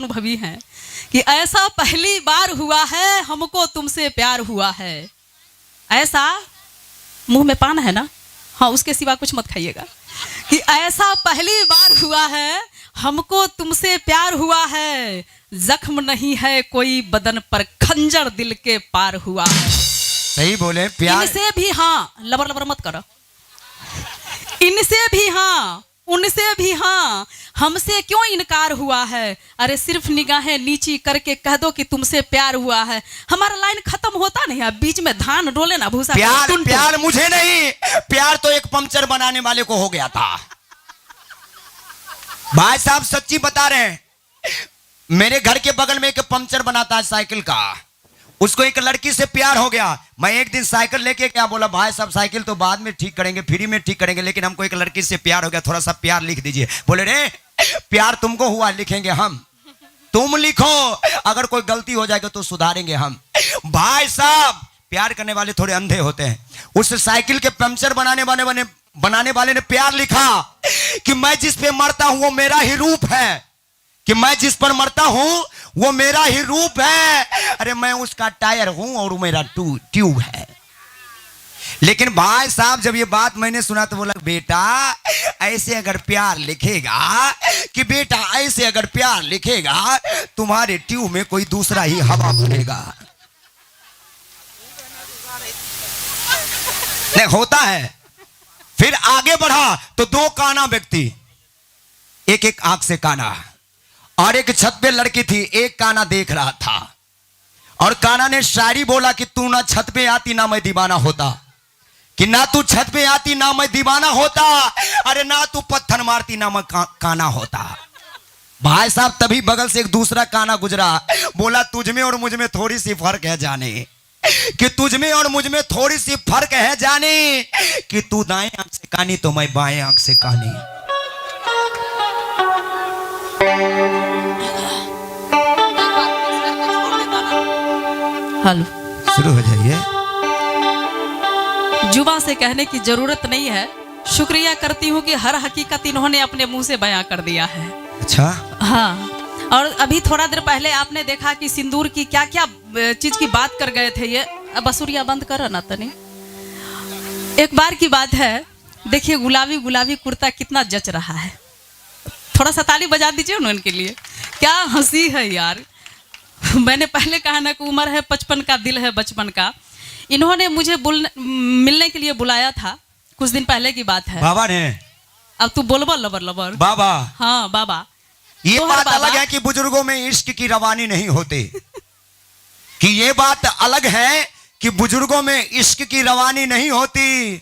अनुभवी हैं कि ऐसा पहली बार हुआ है हमको तुमसे प्यार हुआ है। ऐसा, मुंह में पान है ना, हाँ उसके सिवा कुछ मत खाइएगा, कि ऐसा पहली बार हुआ है हमको तुमसे प्यार हुआ है, जख्म नहीं है कोई बदन पर खंजर दिल के पार हुआ है। सही बोले, प्यार इनसे भी हाँ, लबर लबर मत करो, इनसे भी हाँ उनसे भी हाँ, हमसे क्यों इनकार हुआ है, अरे सिर्फ निगाहें नीची करके कह दो कि तुमसे प्यार हुआ है। हमारा लाइन खत्म होता नहीं है, बीच में धान डोले ना भूसा। प्यार प्यार मुझे नहीं, प्यार तो एक पंक्चर बनाने वाले को हो गया था। भाई साहब सच्ची बता रहे हैं, मेरे घर के बगल में एक पंक्चर बनाता है साइकिल का, उसको एक लड़की से प्यार हो गया। मैं एक दिन साइकिल लेके क्या बोला, भाई साहब साइकिल तो बाद में ठीक करेंगे, फ्री में ठीक करेंगे, लेकिन हमको एक लड़की से प्यार हो गया, थोड़ा सा प्यार लिख दीजिए। बोले रे प्यार तुमको हुआ, लिखेंगे हम, तुम लिखो, अगर कोई गलती हो जाएगा तो सुधारेंगे हम। भाई साहब प्यार करने वाले थोड़े अंधे होते हैं। उस साइकिल के पंक्चर बनाने वाले ने प्यार लिखा कि मैं जिस पे मरता हूं वो मेरा ही रूप है, कि मैं जिस पर मरता हूं वो मेरा ही रूप है, अरे मैं उसका टायर हूं और वो मेरा ट्यूब है। लेकिन भाई साहब जब ये बात मैंने सुना तो बोला, बेटा ऐसे अगर प्यार लिखेगा, कि बेटा ऐसे अगर प्यार लिखेगा तुम्हारे ट्यूब में कोई दूसरा ही हवा भरेगा। नहीं होता है। फिर आगे बढ़ा तो दो काना व्यक्ति, एक एक आंख से काना, और एक छत पे लड़की थी, एक काना देख रहा था, और काना ने शायरी बोला कि तू ना छत पे आती ना मैं दीवाना होता, कि ना तू छत पे आती ना मैं दीवाना होता, अरे ना तू पत्थर मारती ना मैं काना होता। भाई साहब तभी बगल से एक दूसरा काना गुजरा, बोला तुझ में और मुझ में थोड़ी सी फर्क है जाने, कि तुझ में और मुझ में थोड़ी सी फर्क है जाने, कि तू दाएं आंख से कानी तो मैं बाएं आंख से कानी। हेलो, शुरू हो जाइए। जुबान से कहने की जरूरत नहीं है, शुक्रिया करती हूँ कि हर हकीकत इन्होंने अपने मुंह से बयां कर दिया है। अच्छा हाँ, और अभी थोड़ा देर पहले आपने देखा कि सिंदूर की क्या क्या चीज की बात कर गए थे। ये बसुरिया बंद करो ना तनी। एक बार की बात है, देखिए गुलाबी गुलाबी कुर्ता कितना जच रहा है, थोड़ा सा ताली बजा दीजिए ना उनके लिए, क्या हंसी है यार। मैंने पहले कहा ना कि उम्र है 55 का, दिल है बचपन का। इन्होंने मुझे मिलने के लिए बुलाया था, कुछ दिन पहले की बात है। बाबा ने, अब तू बोलबा लबर लबर बाबा, हाँ बाबा। ये बात अलग है कि बुजुर्गों में इश्क की रवानी नहीं होती, कि ये बात अलग है कि बुजुर्गों में इश्क की रवानी नहीं होती।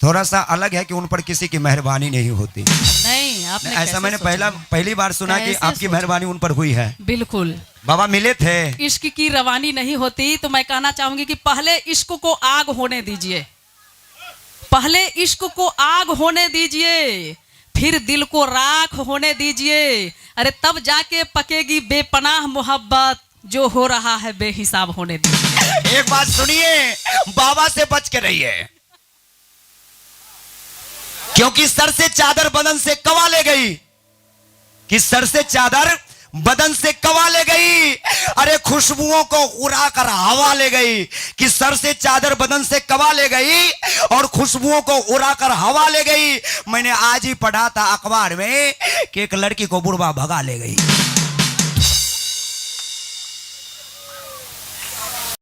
थोड़ा सा अलग है कि उन पर किसी की मेहरबानी नहीं होती। नहीं, आपने ऐसा मैंने पहली बार सुना कि आपकी मेहरबानी उन पर हुई है। बिल्कुल, बाबा मिले थे। इश्क की रवानी नहीं होती तो मैं कहना चाहूंगी कि पहले इश्क को आग होने दीजिए, पहले इश्क को आग होने दीजिए, फिर दिल को राख होने दीजिए, अरे तब जाके पकेगी बेपनाह मोहब्बत, जो हो रहा है बेहिसाब होने दीजिए। एक बात सुनिए, बाबा से बच के रहिए, क्योंकि सर से चादर बदन से कवा ले गई, कि सर से चादर बदन से कवा ले गई, अरे खुशबुओं को उड़ा कर हवा ले गई, कि सर से चादर बदन से कवा ले गई और खुशबुओं को उड़ा कर हवा ले गई। मैंने आज ही पढ़ा था अखबार में कि एक लड़की को बुढ़वा भगा ले गई।